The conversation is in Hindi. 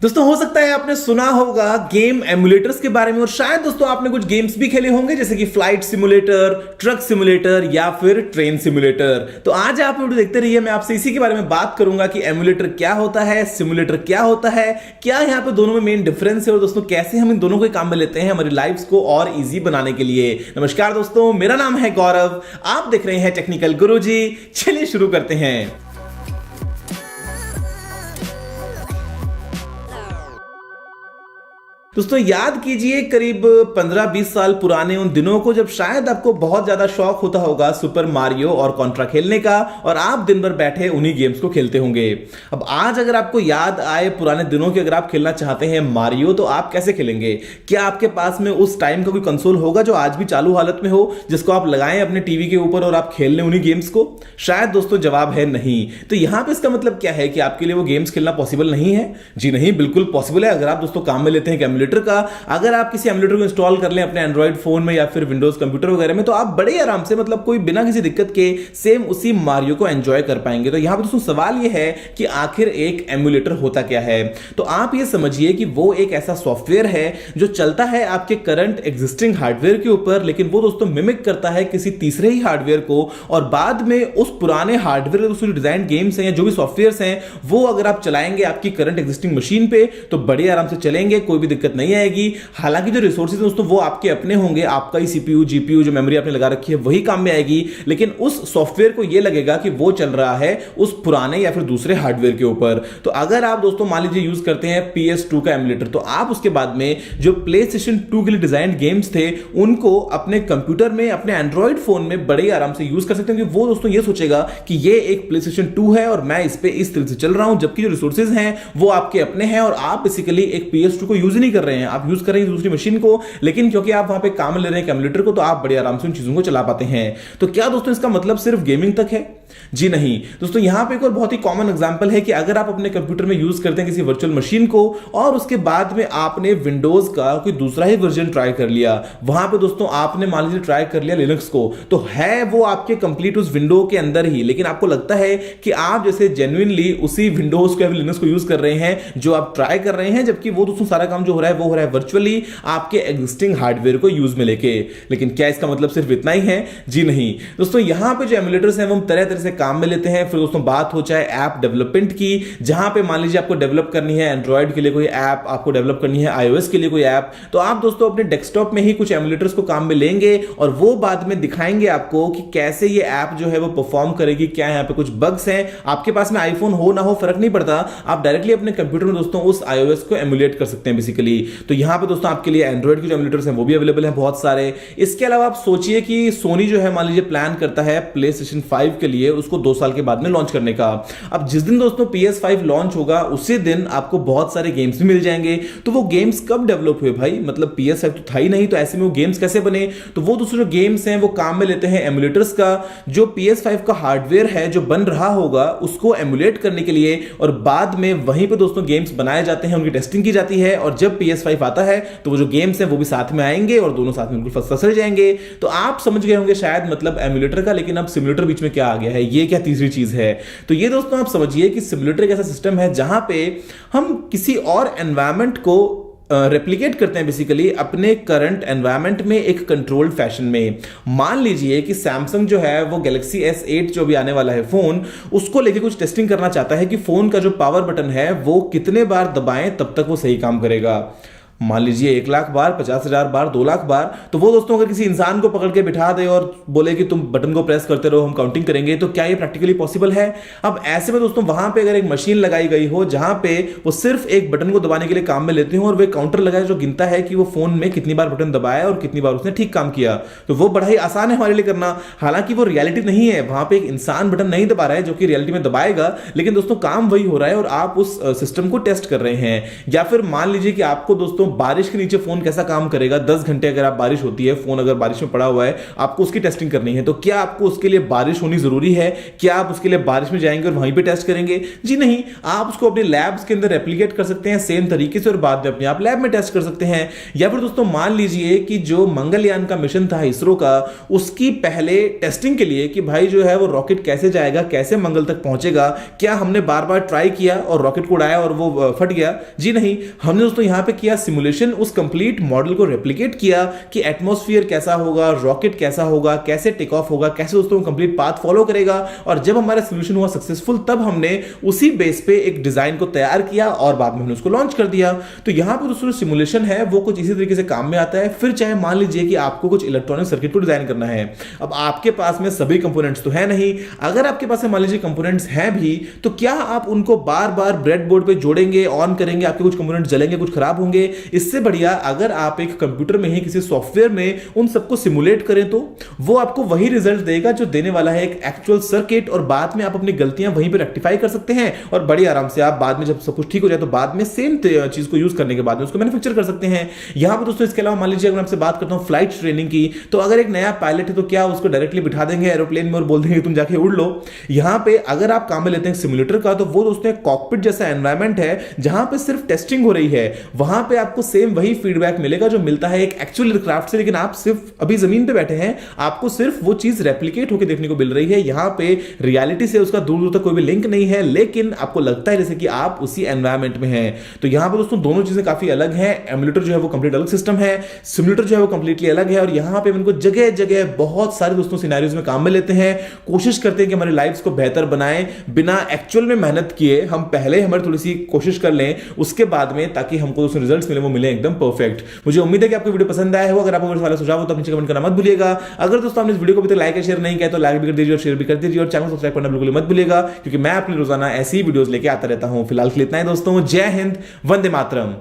दोस्तों हो सकता है आपने सुना होगा गेम एमुलेटर्स के बारे में और शायद दोस्तों आपने कुछ गेम्स भी खेले होंगे जैसे कि फ्लाइट सिमुलेटर, ट्रक सिमुलेटर या फिर ट्रेन सिमुलेटर। तो आज आप वीडियो देखते रहिए, मैं आपसे इसी के बारे में बात करूंगा कि एमुलेटर क्या होता है, सिमुलेटर क्या होता है, क्या यहाँ पे दोनों में मेन डिफरेंस है और दोस्तों कैसे हम इन दोनों को काम में लेते हैं हमारी लाइफ्स को और इजी बनाने के लिए। नमस्कार दोस्तों, मेरा नाम है गौरव, आप देख रहे हैं टेक्निकल गुरुजी। चलिए शुरू करते हैं। दोस्तों याद कीजिए करीब 15-20 साल पुराने उन दिनों को जब शायद आपको बहुत ज्यादा शौक होता होगा सुपर मारियो और कॉन्ट्रा खेलने का और आप दिन भर बैठे उन्हीं गेम्स को खेलते होंगे। अब आज अगर आपको याद आए पुराने दिनों की, अगर आप खेलना चाहते हैं मारियो, तो आप कैसे खेलेंगे? क्या आपके पास में उस टाइम का कोई कंसोल होगा जो आज भी चालू हालत में हो, जिसको आप लगाएं अपने टीवी के ऊपर और आप खेल लें उन्हीं गेम्स को? शायद दोस्तों जवाब है नहीं। तो यहां पर इसका मतलब क्या है कि आपके लिए वो गेम्स खेलना पॉसिबल नहीं है? जी नहीं, बिल्कुल पॉसिबल है अगर आप दोस्तों काम में लेते हैं एमुलेटर का। अगर आप किसी एमुलेटर को इंस्टॉल कर लें अपने एंड्रॉइड फोन में या फिर विंडोज कंप्यूटर वगैरह में, तो आप बड़े आराम से, मतलब कोई बिना किसी दिक्कत के, सेम उसी मारियो को एंजॉय कर पाएंगे। तो यहां पर दोस्तों सवाल यह है कि आखिर एक एमुलेटर होता क्या है? तो आप ये समझिए कि वो एक ऐसा सॉफ्टवेयर है जो चलता है आपके करंट एग्जिस्टिंग हार्डवेयर के ऊपर, लेकिन वो दोस्तों मिमिक करता है किसी तीसरे ही हार्डवेयर को और बाद में उस पुराने हार्डवेयर जो डिजाइन गेम्स हैं या जो भी सॉफ्टवेयर्स हैं वो अगर आप चलाएंगे आपकी करंट एग्जिस्टिंग मशीन पे तो बड़े आराम से चलेंगे, कोई भी दिक्कत नहीं आएगी। हालांकि जो रिसोर्सेज दोस्तों वो आपके अपने होंगे, आपका ही सीपीयू जीपीयू जो मेमोरी आपने लगा रखी है वही काम में आएगी, लेकिन उस सॉफ्टवेयर को ये लगेगा कि वो चल रहा है उस पुराने या फिर दूसरे हार्डवेयर के ऊपर। तो अगर आप दोस्तों मान लीजिए यूज करते हैं PS2 का एमुलेटर, तो आप उसके बाद में जो PlayStation 2 के लिए डिजाइन गेम्स थे उनको अपने कंप्यूटर में, अपने एंड्रॉइड फोन में बड़े आराम से यूज कर सकते हैं, क्योंकि वो दोस्तों ये सोचेगा कि ये एक PlayStation 2 है और मैं इस पे इस तरह से चल रहा हूं, जबकि जो रिसोर्सेज हैं वो आपके अपने हैं और आप बेसिकली एक PS2 को यूज नहीं कर रहे हैं, आप यूज कर रहे हैं दूसरी मशीन को, लेकिन क्योंकि आप वहां पे काम ले रहे हैं एमुलेटर को, तो आप बड़े आराम से उन चीजों को चला पाते हैं। तो क्या दोस्तों इसका मतलब सिर्फ गेमिंग तक है? जी नहीं दोस्तों, यहां पे एक और बहुत ही कॉमन एग्जांपल है कि अगर आप अपने कंप्यूटर में यूज करते हैं किसी वर्चुअल मशीन को और उसके बाद में आपने विंडोज का कोई दूसरा ही वर्जन ट्राई कर लिया, वहां पे दोस्तों आपने मान लीजिए ट्राई कर लिया लिनक्स को, तो है वो आपके कंप्लीट उस विंडो के अंदर ही, लेकिन आपको लगता है कि आप जैसे जेन्युइनली उसी विंडोज को या लिनक्स को यूज कर रहे हैं जो आप ट्राई कर रहे हैं, जबकि वो दोस्तों सारा काम जो हो रहा है वो हो रहा है वर्चुअली आपके एग्जिस्टिंग हार्डवेयर को यूज में लेके। लेकिन क्या इसका मतलब सिर्फ इतना ही है? जी नहीं दोस्तों, यहां पे जो एमुलेटर्स हैं वो हम तरह तरह से काम में लेते हैं। फिर दोस्तों बात हो चाहे ऐप डेवलपमेंट की, जहां पे मान लीजिए आपको डेवलप करनी है एंड्रॉइड के लिए कोई ऐप, आपको डेवलप करनी है iOS के लिए कोई ऐप, तो आप दोस्तों अपने डेस्कटॉप में ही कुछ एमुलेटर्स को काम में लेंगे और वो बाद में दिखाएंगे आपको कि कैसे ये ऐप जो है वो परफॉर्म करेगी, क्या यहाँ पे कुछ बग्स हैं। आपके पास में आईफोन हो ना हो फर्क नहीं पड़ता, आप डायरेक्टली अपने कंप्यूटर में दोस्तों उस iOS को एमुलेट कर सकते हैं बेसिकली। तो यहां पे दोस्तों आपके लिए एंड्रॉइड के जो एमुलेटर्स हैं वो भी अवेलेबल हैं बहुत सारे। इसके अलावा आप सोचिए कि सोनी जो है मान लीजिए प्लान करता है PlayStation 5 के लिए उसको 2 साल के बाद में लॉन्च करने का। अब जिस दिन दोस्तों PS5 लॉन्च होगा उसी दिन आपको बहुत सारे गेम्स भी मिल जाएंगे। तो वो गेम्स कब डेवलप हुए भाई? मतलब PS5 तो था ही नहीं, तो ऐसे में वो गेम्स कैसे बने? तो वो दूसरे जो गेम्स हैं वो काम में लेते हैं एमुलेटर्स का। जो PS5 का हार्डवेयर है जो बन रहा होगा उसको एमुलेट करने के लिए और बाद में वहीं पे दोस्तों गेम्स बनाए जाते हैं, उनकी टेस्टिंग की जाती है और जब PS5 आता है तो वो जो गेम्स हैं वो भी साथ में आएंगे और दोनों साथ में बिल्कुल फंस जाएंगे। तो आप समझ गए होंगे शायद मतलब एमुलेटर का, लेकिन अब सिमुलेटर बीच में क्या आ गया है, ये क्या तीसरी चीज है? तो ये दोस्तों आप समझिए कि सिमुलेटर एक ऐसा सिस्टम है जहां पे हम किसी और एनवायरनमेंट को रेप्लिकेट करते हैं बेसिकली अपने करंट एनवायरनमेंट में एक कंट्रोल्ड फैशन में। मान लीजिए कि सैमसंग जो है वो गैलेक्सी S8 जो भी आने वाला है फोन, उसको लेके कुछ टेस्टिंग करना चाहता है कि फोन का जो पावर बटन है वो कितने बार दबाएं तब तक वो सही काम करेगा। मान लीजिए 1 लाख बार, 50,000 बार, 2 लाख बार। तो वो दोस्तों अगर किसी इंसान को पकड़ के बिठा दे और बोले कि तुम बटन को प्रेस करते रहो, हम काउंटिंग करेंगे, तो क्या ये प्रैक्टिकली पॉसिबल है? अब ऐसे में दोस्तों वहां पे अगर एक मशीन लगाई गई हो जहां पे वो सिर्फ एक बटन को दबाने के लिए काम में लेते हो और वो काउंटर लगाए जो गिनता है कि वो फोन में कितनी बार बटन दबाया और कितनी बार उसने ठीक काम किया, तो वो बड़ा ही आसान है हमारे लिए करना। हालांकि वो रियलिटी नहीं है, वहां पे एक इंसान बटन नहीं दबा रहा है जो कि रियलिटी में दबाएगा, लेकिन दोस्तों काम वही हो रहा है और आप उस सिस्टम को टेस्ट कर रहे हैं। या फिर मान लीजिए कि आपको दोस्तों बारिश के नीचे फोन कैसा काम करेगा, 10 घंटे अगर आप बारिश होती है, फोन अगर बारिश में पड़ा हुआ है, आपको उसकी टेस्टिंग करनी है, तो क्या आपको उसके लिए बारिश होनी जरूरी है? क्या आप उसके लिए बारिश में जाएंगे और वहीं पे टेस्ट करेंगे? जी नहीं, आप उसको अपने लैब्स के अंदर रेप्लिकेट कर सकते हैं सेम तरीके से और बाद में अपने आप लैब में टेस्ट कर सकते हैं। या फिर दोस्तों मान लीजिए कि जो मंगलयान का मिशन था इसरो का, उसकी पहले टेस्टिंग के लिए कि भाई जो है वो रॉकेट कैसे जाएगा, कैसे मंगल तक पहुंचेगा, क्या हमने बार बार ट्राई किया और रॉकेट को उड़ाया और वो फट गया? जी नहीं, हमने दोस्तों यहां पे किया सिमुलेशन, उस कंप्लीट मॉडल को रेप्लिकेट किया कि एटमॉस्फेयर कैसा होगा, रॉकेट कैसा होगा, कैसे टेक ऑफ होगा, कैसे दोस्तों कंप्लीट पाथ फॉलो करेगा। और जब हमारा सोल्यूशन हुआ सक्सेसफुल, तब हमने उसी बेस पे एक डिजाइन को तैयार किया और बाद में हमने उसको लॉन्च कर दिया। तो यहां पर दोस्तों सिमुलेशन है वो कुछ इसी तरीके से काम में आता है। फिर चाहे मान लीजिए कि आपको कुछ इलेक्ट्रॉनिक सर्किट को डिजाइन करना है, अब आपके पास में सभी कंपोनेंट्स तो है नहीं, अगर आपके पास मान लीजिए कंपोनेंट्स हैं भी, तो क्या आप उनको बार बार ब्रेडबोर्ड पे जोड़ेंगे, ऑन करेंगे, आपके कुछ कंपोनेंट्स जलेंगे, कुछ खराब होंगे? इससे बढ़िया अगर आप एक कंप्यूटर में ही किसी सॉफ्टवेयर में उन सबको सिमुलेट करें, तो वो आपको वही रिजल्ट देगा जो देने वाला है एक एक्चुअल सर्किट, और बाद में आप अपनी गलतियां वहीं पे रेक्टिफाई कर सकते हैं और बड़ी आराम से आप बाद में जब सब कुछ ठीक हो जाए तो बाद में सेम चीज को यूज करने के बाद में उसको मैन्युफैक्चर कर सकते हैं। यहां पर दोस्तों इसके अलावा मान लीजिए अगर मैं आपसे बात करता हूं फ्लाइट ट्रेनिंग की, तो अगर एक नया पायलट है तो क्या उसको डायरेक्टली बिठा देंगे एरोप्लेन में और बोल देंगे तुम जाके उड़ लो? यहां पे अगर आप काम में लेते हैं सिमुलेटर का, तो वो दोस्तों एक कॉकपिट जैसा एनवायरनमेंट है जहां पे सिर्फ टेस्टिंग हो रही है। वहां पे आपको सेम वही फीडबैक मिलेगा जो मिलता है एक एक्चुअल एयरक्राफ्ट से, लेकिन आप सिर्फ अभी जमीन पे बैठे हैं, आपको सिर्फ वो चीज रेप्लिकेट होकर देखने को मिल रही है। यहां पे रियलिटी से उसका दूर दूर तक कोई भी लिंक नहीं है, लेकिन आपको लगता है जैसे कि आप उसी एनवायरनमेंट में हैं। तो यहां पर दोस्तों दोनों चीजें काफी अलग हैं। एमुलेटर जो है वो कंप्लीट अलग सिस्टम है, सिमुलेटर जो है वो कंप्लीटली अलग है, और यहां पे इनको जगह जगह बहुत सारे दोस्तों सिनेरियोज में काम में लेते हैं, कोशिश करते हैं कि हमारी लाइफ्स को बेहतर बनाएं बिना एक्चुअल में मेहनत किए। हम पहले हमारी थोड़ी सी कोशिश कर लें उसके बाद में, ताकि हमको उसमें रिजल्ट्स मिले, वो मिले एकदम परफेक्ट। मुझे उम्मीद है कि आपको वीडियो पसंद आया हो। अगर आपको वाला सुझाव हो तो नीचे कमेंट करना मत भूलिएगा। अगर दोस्तों आपने इस वीडियो को अभी तक लाइक या शेयर नहीं किया तो लाइक भी कर दीजिए और शेयर भी कर दीजिए, और चैनल को सब्सक्राइब करना बिल्कुल मत भूलिएगा, क्योंकि मैं अपनी रोजाना ऐसी ही वीडियोस लेके आता रहता हूं। फिलहाल के लिए इतना ही दोस्तों, जय हिंद, वंदे मातरम।